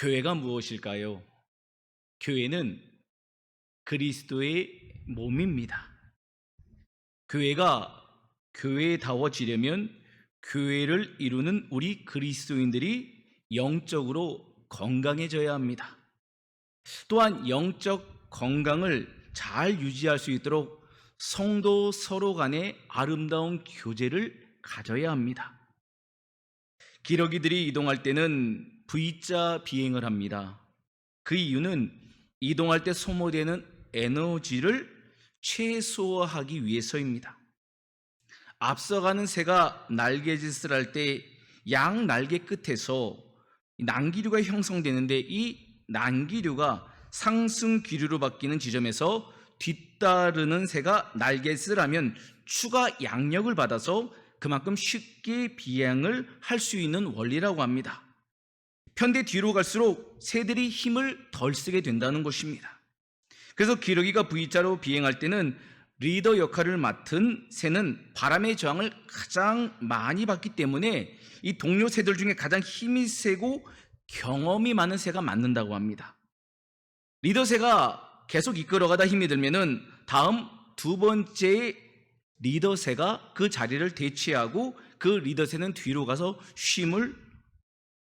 교회가 무엇일까요? 교회는 그리스도의 몸입니다. 교회가 교회다워지려면 교회를 이루는 우리 그리스도인들이 영적으로 건강해져야 합니다. 또한 영적 건강을 잘 유지할 수 있도록 성도 서로 간의 아름다운 교제를 가져야 합니다. 기러기들이 이동할 때는 V자 비행을 합니다. 그 이유는 이동할 때 소모되는 에너지를 최소화하기 위해서입니다. 앞서가는 새가 날개짓을 할 때 양 날개 끝에서 난기류가 형성되는데 이 난기류가 상승 기류로 바뀌는 지점에서 뒤따르는 새가 날개짓을 하면 추가 양력을 받아서 그만큼 쉽게 비행을 할 수 있는 원리라고 합니다. 편대 뒤로 갈수록 새들이 힘을 덜 쓰게 된다는 것입니다. 그래서 기러기가 V자로 비행할 때는 리더 역할을 맡은 새는 바람의 저항을 가장 많이 받기 때문에 이 동료 새들 중에 가장 힘이 세고 경험이 많은 새가 맡는다고 합니다. 리더 새가 계속 이끌어가다 힘이 들면은 다음 두 번째 리더 새가 그 자리를 대체하고 그 리더 새는 뒤로 가서 쉼을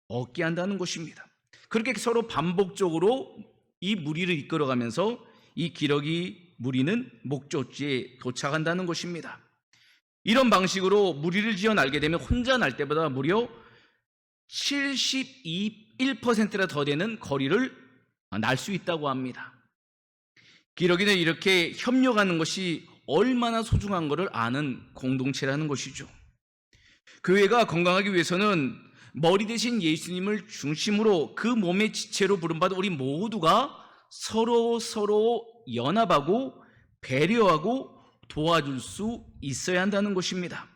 얻게 한다는 것입니다. 그렇게 서로 반복적으로 이 무리를 이끌어가면서 이 기러기 무리는 목적지에 도착한다는 것입니다. 이런 방식으로 무리를 지어 날게 되면 혼자 날 때보다 무려 71%나 더 되는 거리를 날 수 있다고 합니다. 기러기는 이렇게 협력하는 것이 얼마나 소중한 것을 아는 공동체라는 것이죠. 교회가 건강하기 위해서는 머리 대신 예수님을 중심으로 그 몸의 지체로 부름받은 우리 모두가 서로 연합하고 배려하고 도와줄 수 있어야 한다는 것입니다.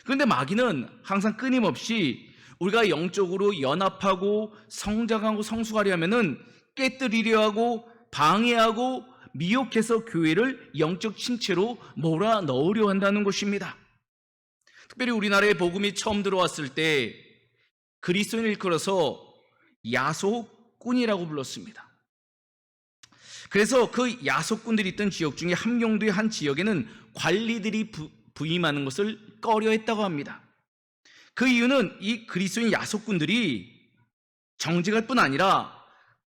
그런데 마귀는 항상 끊임없이 우리가 영적으로 연합하고 성장하고 성숙하려 하면은 깨뜨리려 하고 방해하고 미혹해서 교회를 영적 침체로 몰아넣으려 한다는 것입니다. 특별히 우리나라에 복음이 처음 들어왔을 때 그리스도인을 일컬어서 야속꾼이라고 불렀습니다. 그래서 그 야속꾼들이 있던 지역 중에 함경도의 한 지역에는 관리들이 부임하는 것을 꺼려했다고 합니다. 그 이유는 이 그리스도인 야속꾼들이 정직할 뿐 아니라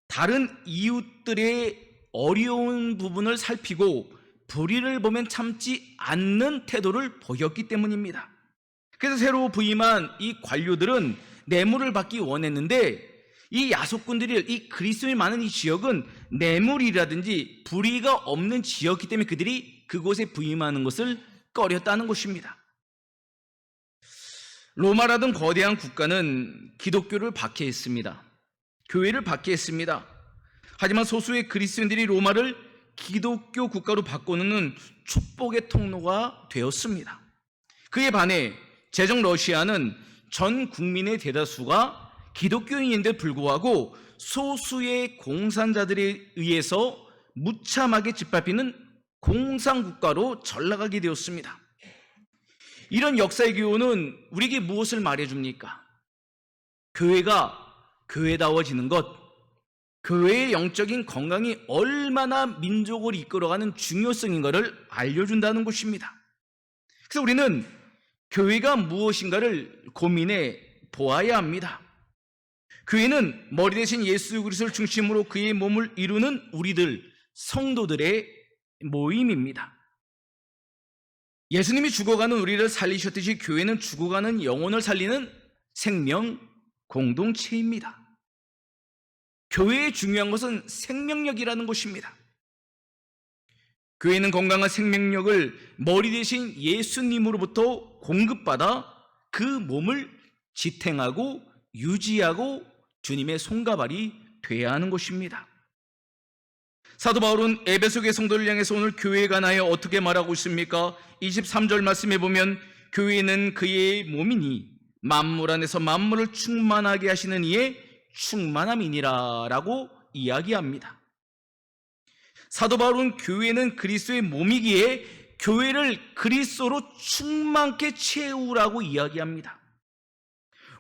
다른 이웃들의 어려운 부분을 살피고 불의를 보면 참지 않는 태도를 보였기 때문입니다. 그래서 새로 부임한 이 관료들은 뇌물을 받기 원했는데 이 야속꾼들이 이 그리스도인이 많은 이 지역은 뇌물이라든지 불의가 없는 지역이기 때문에 그들이 그곳에 부임하는 것을 꺼렸다는 것입니다. 로마라던 거대한 국가는 기독교를 박해했습니다. 교회를 박해했습니다. 하지만 소수의 그리스도인들이 로마를 기독교 국가로 바꾸는 축복의 통로가 되었습니다. 그에 반해 제정 러시아는 전 국민의 대다수가 기독교인인데 불구하고 소수의 공산자들에 의해서 무참하게 짓밟히는 공산국가로 전락하게 되었습니다. 이런 역사의 교훈은 우리에게 무엇을 말해줍니까? 교회가 교회다워지는 것, 교회의 영적인 건강이 얼마나 민족을 이끌어가는 중요성인 것을 알려준다는 것입니다. 그래서 우리는 교회가 무엇인가를 고민해 보아야 합니다. 교회는 머리 대신 예수 그리스도를 중심으로 그의 몸을 이루는 우리들 성도들의 모임입니다. 예수님이 죽어가는 우리를 살리셨듯이 교회는 죽어가는 영혼을 살리는 생명 공동체입니다. 교회의 중요한 것은 생명력이라는 것입니다. 교회는 건강한 생명력을 머리 대신 예수님으로부터 공급받아 그 몸을 지탱하고 유지하고 주님의 손가발이 돼야 하는 것입니다. 사도 바울은 에베소교회 성도를 향해서 오늘 교회에 관하여 어떻게 말하고 있습니까? 23절 말씀에 보면 교회는 그의 몸이니 만물 안에서 만물을 충만하게 하시는 이의 충만함이니라 라고 이야기합니다. 사도 바울은 교회는 그리스도의 몸이기에 교회를 그리스도로 충만케 채우라고 이야기합니다.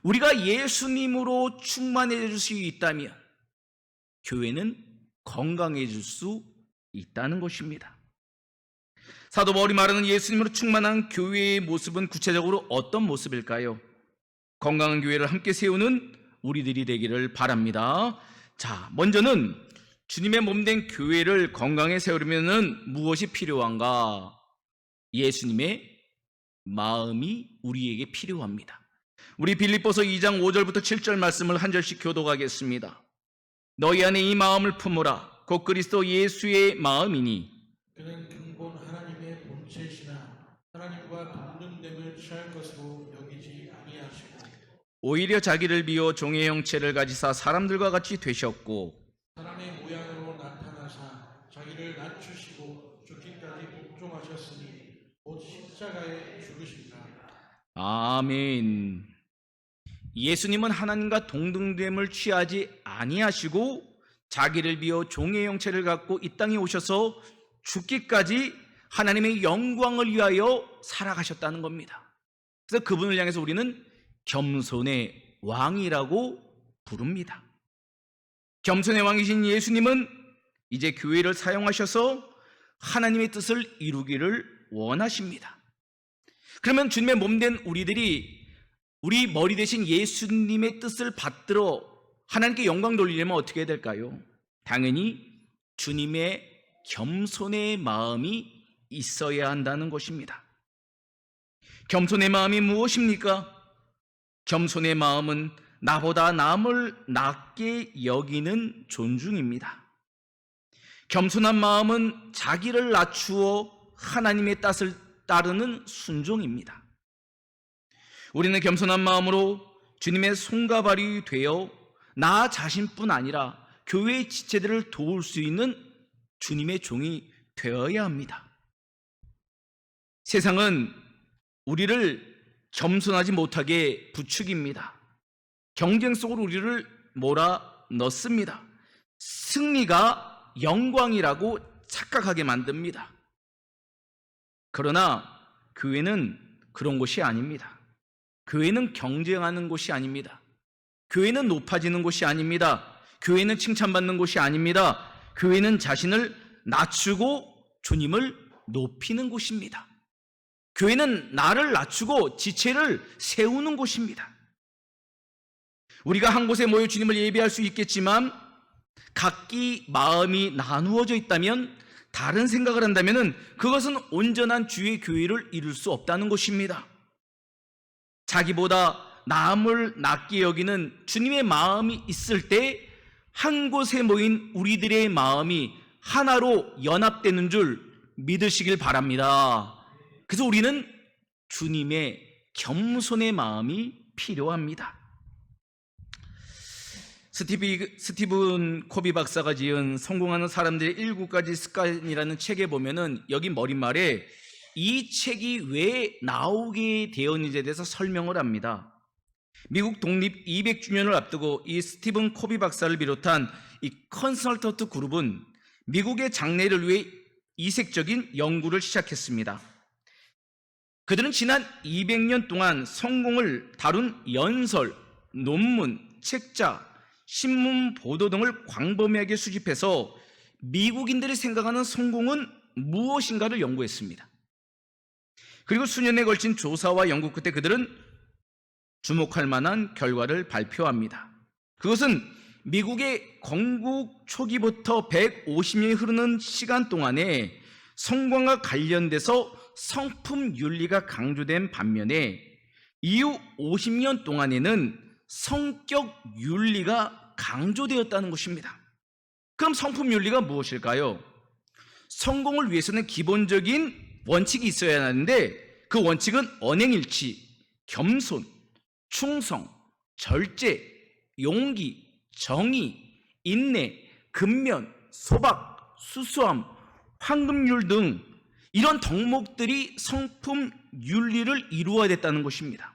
우리가 예수님으로 충만해질 수 있다면, 교회는 건강해질 수 있다는 것입니다. 사도 바울이 말하는 예수님으로 충만한 교회의 모습은 구체적으로 어떤 모습일까요? 건강한 교회를 함께 세우는 우리들이 되기를 바랍니다. 자, 먼저는 주님의 몸된 교회를 건강히 세우려면 무엇이 필요한가? 예수님의 마음이 우리에게 필요합니다. 우리 빌립보서 2장 5절부터 7절 말씀을 한 절씩 교독하겠습니다. 너희 안에 이 마음을 품으라. 곧 그리스도 예수의 마음이니 그는 근본 하나님의 본체시나 하나님과 동등됨을 취할 것으로 여기지 아니하시고 오히려 자기를 비워 종의 형체를 가지사 사람들과 같이 되셨고 사람의 모양으로 나타나사 자기를 낮추시고 죽기까지 복종하셨으니 곧 십자가에 죽으신다. 아멘. 예수님은 하나님과 동등됨을 취하지 아니하시고 자기를 비워 종의 형체를 갖고 이 땅에 오셔서 죽기까지 하나님의 영광을 위하여 살아가셨다는 겁니다. 그래서 그분을 향해서 우리는 겸손의 왕이라고 부릅니다. 겸손의 왕이신 예수님은 이제 교회를 사용하셔서 하나님의 뜻을 이루기를 원하십니다. 그러면 주님의 몸된 우리들이 우리 머리 대신 예수님의 뜻을 받들어 하나님께 영광 돌리려면 어떻게 해야 될까요? 당연히 주님의 겸손의 마음이 있어야 한다는 것입니다. 겸손의 마음이 무엇입니까? 겸손의 마음은 나보다 남을 낮게 여기는 존중입니다. 겸손한 마음은 자기를 낮추어 하나님의 뜻을 따르는 순종입니다. 우리는 겸손한 마음으로 주님의 손과 발이 되어 나 자신뿐 아니라 교회의 지체들을 도울 수 있는 주님의 종이 되어야 합니다. 세상은 우리를 겸손하지 못하게 부추깁니다. 경쟁 속으로 우리를 몰아넣습니다. 승리가 영광이라고 착각하게 만듭니다. 그러나 교회는 그런 곳이 아닙니다. 교회는 경쟁하는 곳이 아닙니다. 교회는 높아지는 곳이 아닙니다. 교회는 칭찬받는 곳이 아닙니다. 교회는 자신을 낮추고 주님을 높이는 곳입니다. 교회는 나를 낮추고 지체를 세우는 곳입니다. 우리가 한 곳에 모여 주님을 예배할 수 있겠지만 각기 마음이 나누어져 있다면, 다른 생각을 한다면 그것은 온전한 주의 교회를 이룰 수 없다는 것입니다. 자기보다 남을 낮게 여기는 주님의 마음이 있을 때 한 곳에 모인 우리들의 마음이 하나로 연합되는 줄 믿으시길 바랍니다. 그래서 우리는 주님의 겸손의 마음이 필요합니다. 스티븐 코비 박사가 지은 성공하는 사람들의 7가지 습관이라는 책에 보면은 여기 머릿말에 이 책이 왜 나오게 되었는지에 대해서 설명을 합니다. 미국 독립 200주년을 앞두고 이 스티븐 코비 박사를 비롯한 이 컨설턴트 그룹은 미국의 장래를 위해 이색적인 연구를 시작했습니다. 그들은 지난 200년 동안 성공을 다룬 연설, 논문, 책자, 신문 보도 등을 광범위하게 수집해서 미국인들이 생각하는 성공은 무엇인가를 연구했습니다. 그리고 수년에 걸친 조사와 연구 끝에 그들은 주목할 만한 결과를 발표합니다. 그것은 미국의 건국 초기부터 150년이 흐르는 시간 동안에 성공과 관련돼서 성품 윤리가 강조된 반면에 이후 50년 동안에는 성격 윤리가 강조되었다는 것입니다. 그럼 성품 윤리가 무엇일까요? 성공을 위해서는 기본적인 원칙이 있어야 하는데 그 원칙은 언행일치, 겸손, 충성, 절제, 용기, 정의, 인내, 근면, 소박, 수수함, 황금률 등 이런 덕목들이 성품 윤리를 이루어야 됐다는 것입니다.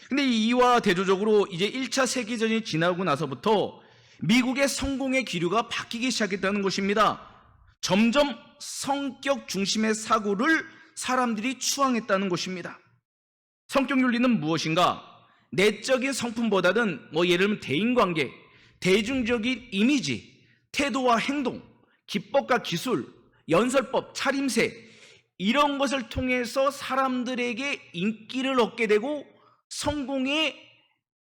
근데 이와 대조적으로 이제 1차 세계전이 지나고 나서부터 미국의 성공의 기류가 바뀌기 시작했다는 것입니다. 점점 성격 중심의 사고를 사람들이 추앙했다는 것입니다. 성격 윤리는 무엇인가? 내적인 성품보다는 예를 들면 대인관계, 대중적인 이미지, 태도와 행동, 기법과 기술, 연설법, 차림새 이런 것을 통해서 사람들에게 인기를 얻게 되고 성공의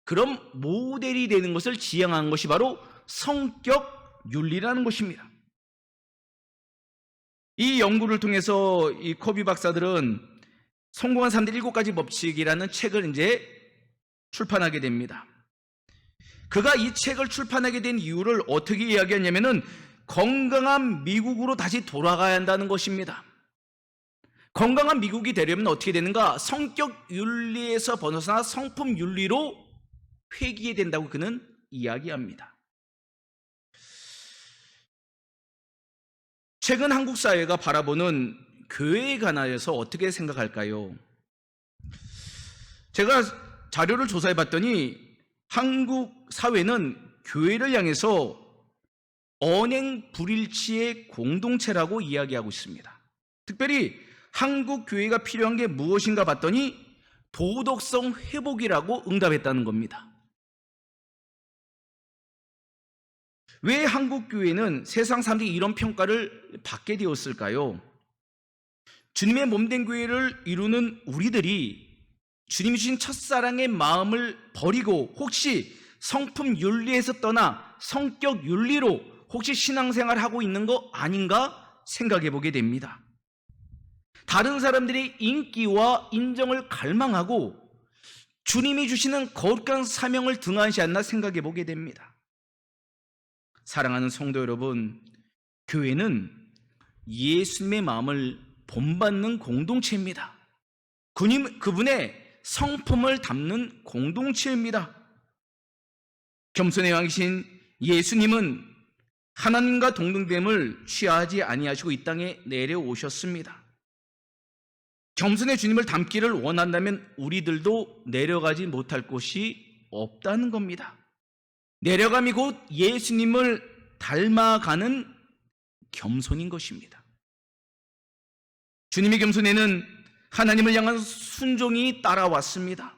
그런 모델이 되는 것을 지향한 것이 바로 성격 윤리라는 것입니다. 이 연구를 통해서 이 코비 박사들은 성공한 사람들 7가지 법칙이라는 책을 이제 출판하게 됩니다. 그가 이 책을 출판하게 된 이유를 어떻게 이야기했냐면은 건강한 미국으로 다시 돌아가야 한다는 것입니다. 건강한 미국이 되려면 어떻게 되는가? 성격 윤리에서 벗어나 성품 윤리로 회귀해야 된다고 그는 이야기합니다. 최근 한국 사회가 바라보는 교회에 관하여서 어떻게 생각할까요? 제가 자료를 조사해 봤더니 한국 사회는 교회를 향해서 언행 불일치의 공동체라고 이야기하고 있습니다. 특별히 한국 교회가 필요한 게 무엇인가 봤더니 도덕성 회복이라고 응답했다는 겁니다. 왜 한국 교회는 세상 사람들이 이런 평가를 받게 되었을까요? 주님의 몸된 교회를 이루는 우리들이 주님이 주신 첫사랑의 마음을 버리고 혹시 성품 윤리에서 떠나 성격 윤리로 혹시 신앙생활을 하고 있는 거 아닌가 생각해 보게 됩니다. 다른 사람들의 인기와 인정을 갈망하고 주님이 주시는 거룩한 사명을 등한시 않나 생각해 보게 됩니다. 사랑하는 성도 여러분, 교회는 예수님의 마음을 본받는 공동체입니다. 그분의 성품을 담는 공동체입니다. 겸손의 왕이신 예수님은 하나님과 동등됨을 취하지 아니하시고 이 땅에 내려오셨습니다. 겸손의 주님을 닮기를 원한다면 우리들도 내려가지 못할 곳이 없다는 겁니다. 내려감이 곧 예수님을 닮아가는 겸손인 것입니다. 주님의 겸손에는 하나님을 향한 순종이 따라왔습니다.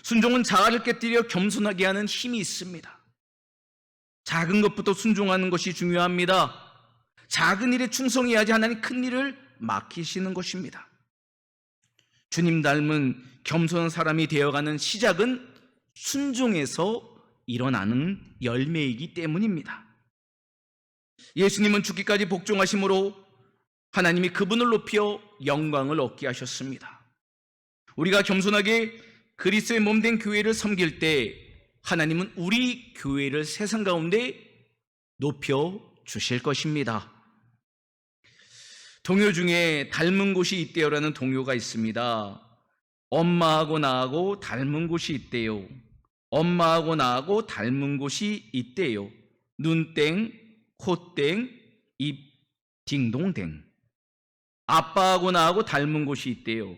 순종은 자아를 깨뜨려 겸손하게 하는 힘이 있습니다. 작은 것부터 순종하는 것이 중요합니다. 작은 일에 충성해야지 하나님 큰 일을 맡기시는 것입니다. 주님 닮은 겸손한 사람이 되어가는 시작은 순종에서 일어나는 열매이기 때문입니다. 예수님은 죽기까지 복종하심으로 하나님이 그분을 높여 영광을 얻게 하셨습니다. 우리가 겸손하게 그리스도의 몸된 교회를 섬길 때 하나님은 우리 교회를 세상 가운데 높여 주실 것입니다. 동요 중에 닮은 곳이 있대요라는 동요가 있습니다. 엄마하고 나하고 닮은 곳이 있대요. 엄마하고 나하고 닮은 곳이 있대요. 눈땡, 코땡, 입 딩동댕. 아빠하고 나하고 닮은 곳이 있대요.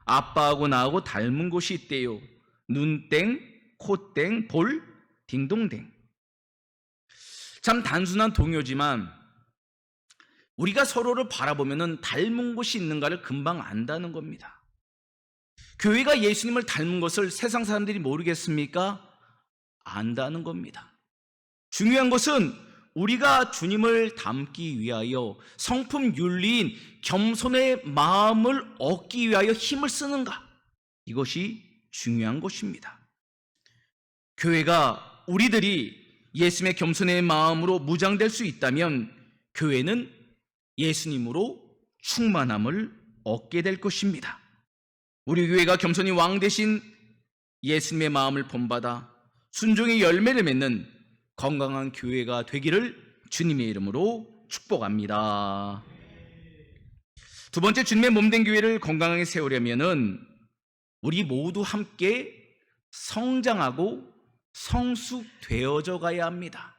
아빠하고 나하고 닮은 곳이 있대요. 눈땡, 코땡, 볼, 딩동댕. 참 단순한 동요지만 우리가 서로를 바라보면 닮은 곳이 있는가를 금방 안다는 겁니다. 교회가 예수님을 닮은 것을 세상 사람들이 모르겠습니까? 안다는 겁니다. 중요한 것은 우리가 주님을 닮기 위하여 성품 윤리인 겸손의 마음을 얻기 위하여 힘을 쓰는가? 이것이 중요한 것입니다. 교회가 우리들이 예수님의 겸손의 마음으로 무장될 수 있다면 교회는 예수님으로 충만함을 얻게 될 것입니다. 우리 교회가 겸손히 왕 대신 예수님의 마음을 본받아 순종의 열매를 맺는 건강한 교회가 되기를 주님의 이름으로 축복합니다. 두 번째, 주님의 몸된 교회를 건강하게 세우려면은 우리 모두 함께 성장하고 성숙되어져 가야 합니다.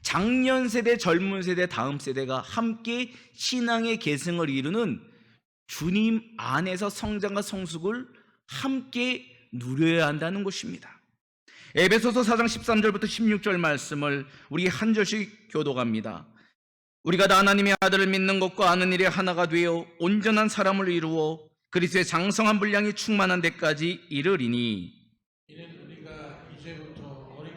장년 세대, 젊은 세대, 다음 세대가 함께 신앙의 계승을 이루는 주님 안에서 성장과 성숙을 함께 누려야 한다는 것입니다. 에베소서 4장 13절부터 16절 말씀을 우리 한 절씩 교독합니다. 우리가 다 하나님의 아들을 믿는 것과 아는 일에 하나가 되어 온전한 사람을 이루어 그리스도의 장성한 분량이 충만한 데까지 이르리니, 이는 우리가 이제부터 어린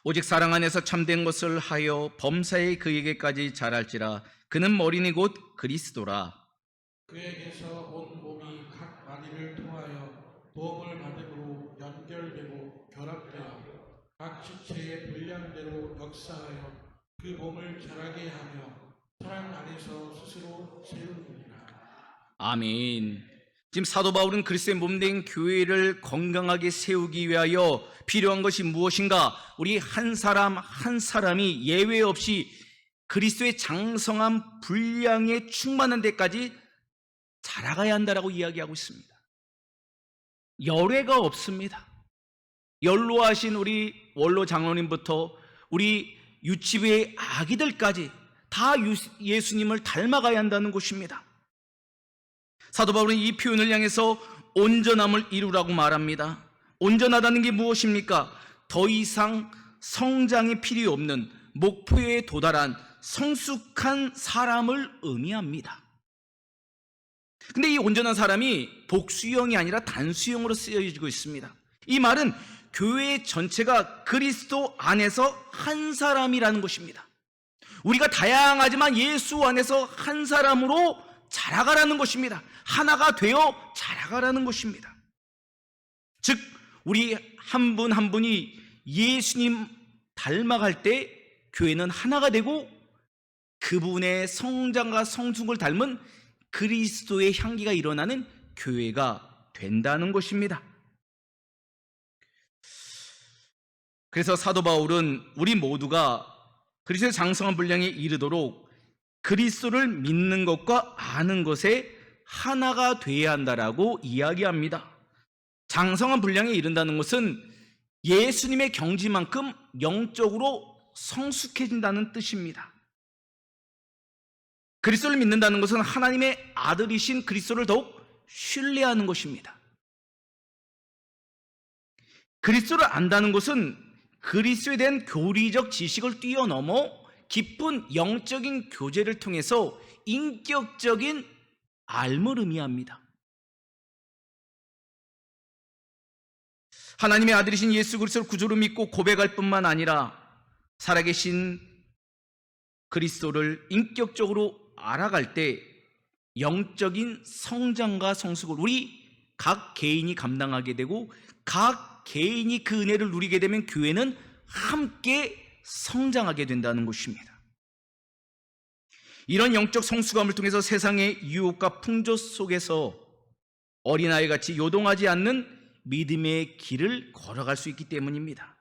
오직 사랑 안에서 참된 것을 하여 범사에 그에게까지 자랄지라. 그는 머리니 곧 그리스도라. 그에게서 온 몸이 각 마디를 통하여 도움을 받음으로 연결되고 결합되어 각 지체의 분량대로 역사하여 그 몸을 자라게 하며 사랑 안에서 스스로 세우느니라. 아멘. 지금 사도 바울은 그리스도의 몸된 교회를 건강하게 세우기 위하여 필요한 것이 무엇인가? 우리 한 사람 한 사람이 예외 없이 그리스도의 장성한 분량에 충만한 데까지 자라가야 한다라고 이야기하고 있습니다. 열애가 없습니다. 연로하신 우리 원로 장로님부터 우리 유치부의 아기들까지 다 예수님을 닮아가야 한다는 것입니다. 사도 바울은 이 표현을 향해서 온전함을 이루라고 말합니다. 온전하다는 게 무엇입니까? 더 이상 성장이 필요 없는 목표에 도달한 성숙한 사람을 의미합니다. 근데 이 온전한 사람이 복수형이 아니라 단수형으로 쓰여지고 있습니다. 이 말은 교회 전체가 그리스도 안에서 한 사람이라는 것입니다. 우리가 다양하지만 예수 안에서 한 사람으로 자라가라는 것입니다. 하나가 되어 자라가라는 것입니다. 즉 우리 한 분 한 분이 예수님 닮아갈 때 교회는 하나가 되고 그분의 성장과 성숙을 닮은 그리스도의 향기가 일어나는 교회가 된다는 것입니다. 그래서 사도 바울은 우리 모두가 그리스도의 장성한 분량에 이르도록 그리스도를 믿는 것과 아는 것에 하나가 되어야 한다라고 이야기합니다. 장성한 분량에 이른다는 것은 예수님의 경지만큼 영적으로 성숙해진다는 뜻입니다. 그리스도를 믿는다는 것은 하나님의 아들이신 그리스도를 더욱 신뢰하는 것입니다. 그리스도를 안다는 것은 그리스도에 대한 교리적 지식을 뛰어넘어 깊은 영적인 교제를 통해서 인격적인 알을 의미합니다. 하나님의 아들이신 예수 그리스도를 구주로 믿고 고백할 뿐만 아니라 살아계신 그리스도를 인격적으로 알아갈 때 영적인 성장과 성숙을 우리 각 개인이 감당하게 되고 각 개인이 그 은혜를 누리게 되면 교회는 함께 성장하게 된다는 것입니다. 이런 영적 성숙함을 통해서 세상의 유혹과 풍조 속에서 어린아이같이 요동하지 않는 믿음의 길을 걸어갈 수 있기 때문입니다.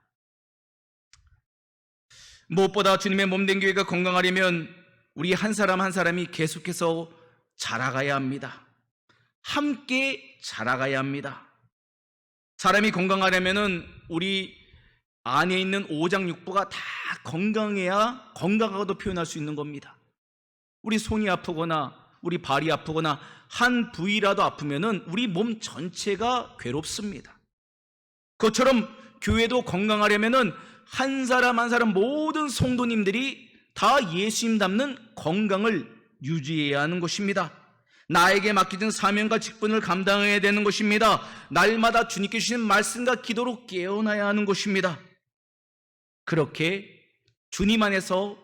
무엇보다 주님의 몸된 교회가 건강하려면 우리 한 사람 한 사람이 계속해서 자라가야 합니다. 함께 자라가야 합니다. 사람이 건강하려면 우리 안에 있는 오장육부가 다 건강해야 건강하다고 표현할 수 있는 겁니다. 우리 손이 아프거나 우리 발이 아프거나 한 부위라도 아프면은 우리 몸 전체가 괴롭습니다. 그것처럼 교회도 건강하려면은 한 사람 한 사람 모든 성도님들이 다 예수님 닮는 건강을 유지해야 하는 것입니다. 나에게 맡겨진 사명과 직분을 감당해야 되는 것입니다. 날마다 주님께 주시는 말씀과 기도로 깨어나야 하는 것입니다. 그렇게 주님 안에서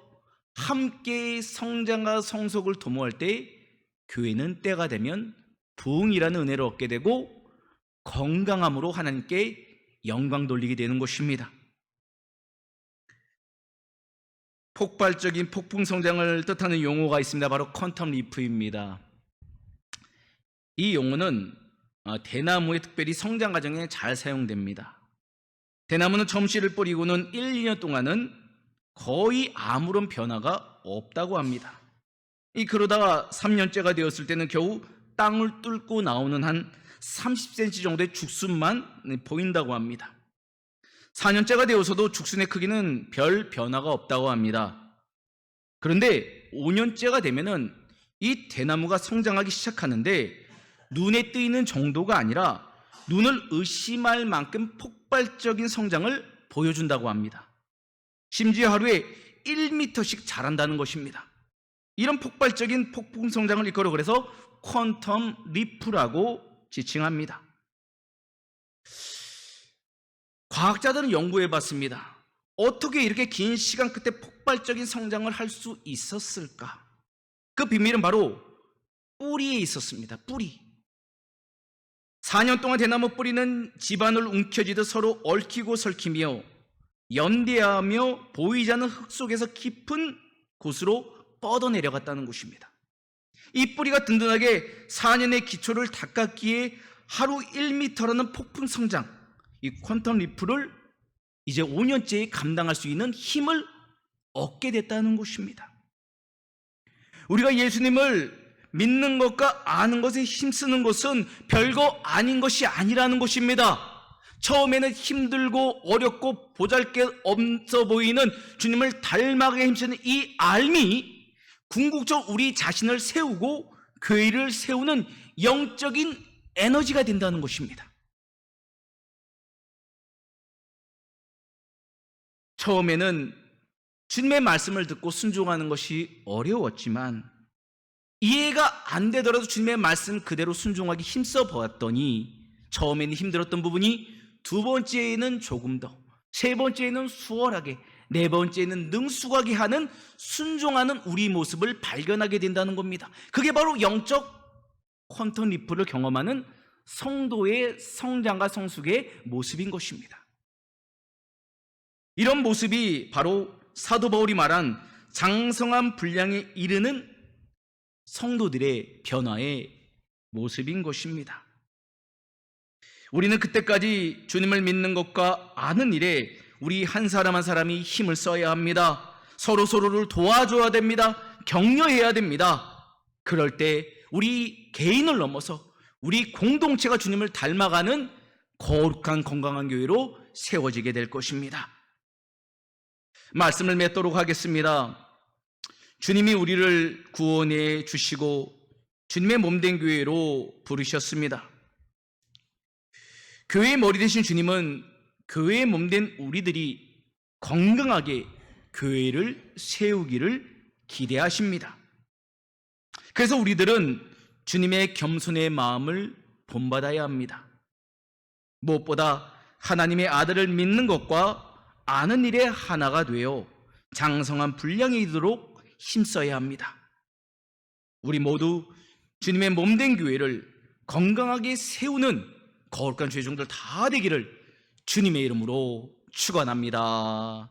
함께 성장과 성숙을 도모할 때 교회는 때가 되면 부흥이라는 은혜를 얻게 되고 건강함으로 하나님께 영광 돌리게 되는 것입니다. 폭발적인 폭풍 성장을 뜻하는 용어가 있습니다. 바로 퀀텀 리프입니다. 이 용어는 대나무의 특별히 성장 과정에 잘 사용됩니다. 대나무는 처음 씨를 뿌리고는 1, 2년 동안은 거의 아무런 변화가 없다고 합니다. 그러다가 3년째가 되었을 때는 겨우 땅을 뚫고 나오는 한 30cm 정도의 죽순만 보인다고 합니다. 4년째가 되어서도 죽순의 크기는 별 변화가 없다고 합니다. 그런데 5년째가 되면은 이 대나무가 성장하기 시작하는데 눈에 띄는 정도가 아니라 눈을 의심할 만큼 폭발적인 성장을 보여준다고 합니다. 심지어 하루에 1m씩 자란다는 것입니다. 이런 폭발적인 폭풍 성장을 일컬어 그래서 퀀텀 리프라고 지칭합니다. 과학자들은 연구해 봤습니다. 어떻게 이렇게 긴 시간 끝에 폭발적인 성장을 할 수 있었을까? 그 비밀은 바로 뿌리에 있었습니다. 뿌리. 4년 동안 대나무 뿌리는 집안을 움켜쥐듯 서로 얽히고 설키며 연대하며 보이지 않는 흙 속에서 깊은 곳으로 뻗어내려갔다는 것입니다. 이 뿌리가 든든하게 4년의 기초를 닦았기에 하루 1m라는 폭풍 성장, 이 퀀텀 리프를 이제 5년째에 감당할 수 있는 힘을 얻게 됐다는 것입니다. 우리가 예수님을 믿는 것과 아는 것에 힘쓰는 것은 별거 아닌 것이 아니라는 것입니다. 처음에는 힘들고 어렵고 보잘것 없어 보이는 주님을 닮아가게 힘쓰는 이 알미, 궁극적으로 우리 자신을 세우고 교회를 세우는 영적인 에너지가 된다는 것입니다. 처음에는 주님의 말씀을 듣고 순종하는 것이 어려웠지만 이해가 안 되더라도 주님의 말씀 그대로 순종하기 힘써 보았더니 처음에는 힘들었던 부분이 두 번째에는 조금 더, 세 번째에는 수월하게, 네 번째에는 능숙하게 하는 순종하는 우리 모습을 발견하게 된다는 겁니다. 그게 바로 영적 퀀텀 리프를 경험하는 성도의 성장과 성숙의 모습인 것입니다. 이런 모습이 바로 사도 바울이 말한 장성한 분량에 이르는 성도들의 변화의 모습인 것입니다. 우리는 그때까지 주님을 믿는 것과 아는 일에 우리 한 사람 한 사람이 힘을 써야 합니다. 서로를 도와줘야 됩니다. 격려해야 됩니다. 그럴 때 우리 개인을 넘어서 우리 공동체가 주님을 닮아가는 거룩한 건강한 교회로 세워지게 될 것입니다. 말씀을 맺도록 하겠습니다. 주님이 우리를 구원해 주시고 주님의 몸된 교회로 부르셨습니다. 교회의 머리 되신 주님은 교회의 몸된 우리들이 건강하게 교회를 세우기를 기대하십니다. 그래서 우리들은 주님의 겸손의 마음을 본받아야 합니다. 무엇보다 하나님의 아들을 믿는 것과 아는 일에 하나가 되어 장성한 분량이 이르도록 힘써야 합니다. 우리 모두 주님의 몸된 교회를 건강하게 세우는 거룩한 죄종들 다 되기를 주님의 이름으로 축원합니다.